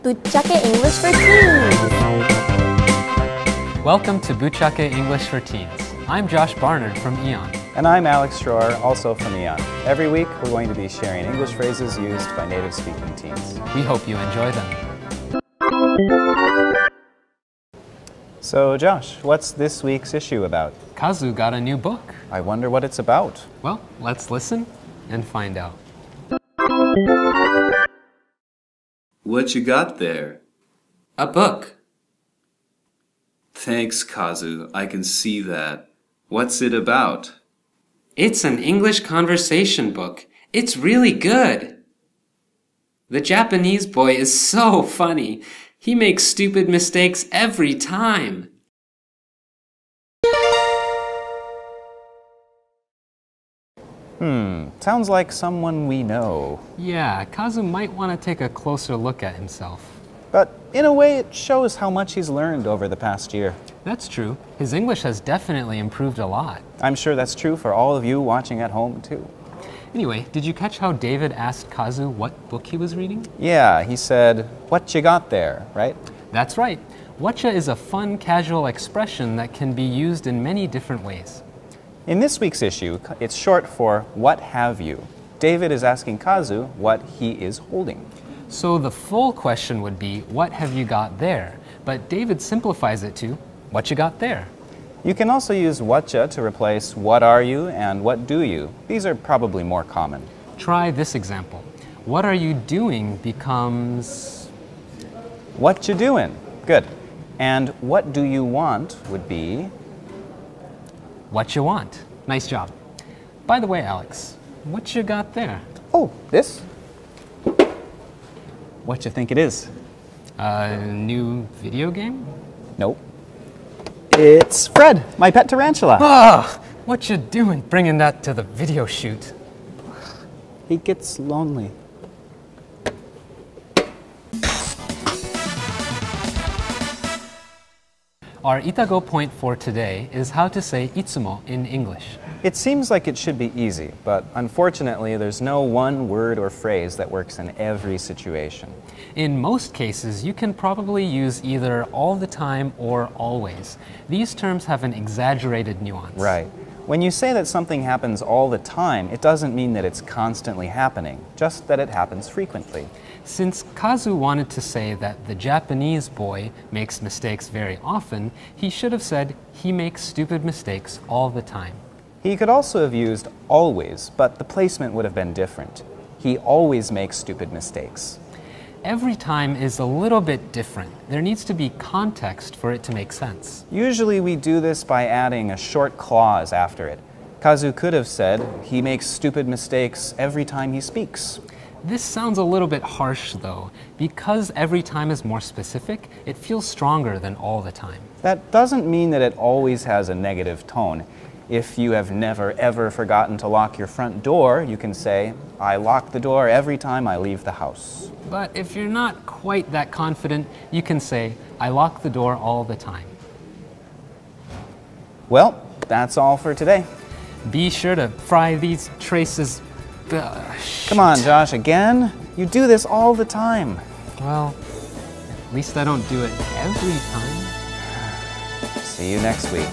부chaque English for Teens. Welcome to Buchake English for Teens. I'm Josh Barnard from Eon. And I'm Alex Schroer, also from Eon. Every week, we're going to be sharing English phrases used by native-speaking teens. We hope you enjoy them. So, Josh, what's this week's issue about? Kazu got a new book. I wonder what it's about. Well, let's listen and find out. What you got there? A book. Thanks, Kazu. I can see that. What's it about? It's an English conversation book. It's really good. The Japanese boy is so funny. He makes stupid mistakes every time. Sounds like someone we know. Yeah, Kazu might want to take a closer look at himself. But in a way, it shows how much he's learned over the past year. That's true. His English has definitely improved a lot. I'm sure that's true for all of you watching at home, too. Anyway, did you catch how David asked Kazu what book he was reading? Yeah, he said, "What you got there," right? That's right. Whatcha is a fun, casual expression that can be used in many different ways. In this week's issue, it's short for "What have you?" David is asking Kazu what he is holding. So the full question would be, what have you got there? But David simplifies it to, what you got there? You can also use whatcha to replace what are you and what do you. These are probably more common. Try this example. What are you doing becomes... What you doing? Good. And what do you want would be... What you want. Nice job. By the way, Alex, what you got there? Oh, this? What you think it is? A new video game? Nope. It's Fred, my pet tarantula. Ah, what you doing bringing that to the video shoot? He gets lonely. Our Itago point for today is how to say itsumo in English. It seems like it should be easy, but unfortunately there's no one word or phrase that works in every situation. In most cases, you can probably use either all the time or always. These terms have an exaggerated nuance. Right. When you say that something happens all the time, it doesn't mean that it's constantly happening, just that it happens frequently. Since Kazu wanted to say that the Japanese boy makes mistakes very often, he should have said he makes stupid mistakes all the time. He could also have used always, but the placement would have been different. He always makes stupid mistakes. Every time is a little bit different. There needs to be context for it to make sense. Usually we do this by adding a short clause after it. Kazu could have said, he makes stupid mistakes every time he speaks. This sounds a little bit harsh, though. Because every time is more specific, it feels stronger than all the time. That doesn't mean that it always has a negative tone. If you have never ever forgotten to lock your front door, you can say, I lock the door every time I leave the house. But if you're not quite that confident, you can say, I lock the door all the time. Well, that's all for today. Be sure to fry these traces. Come on, Josh, again? You do this all the time. Well, at least I don't do it every time. See you next week.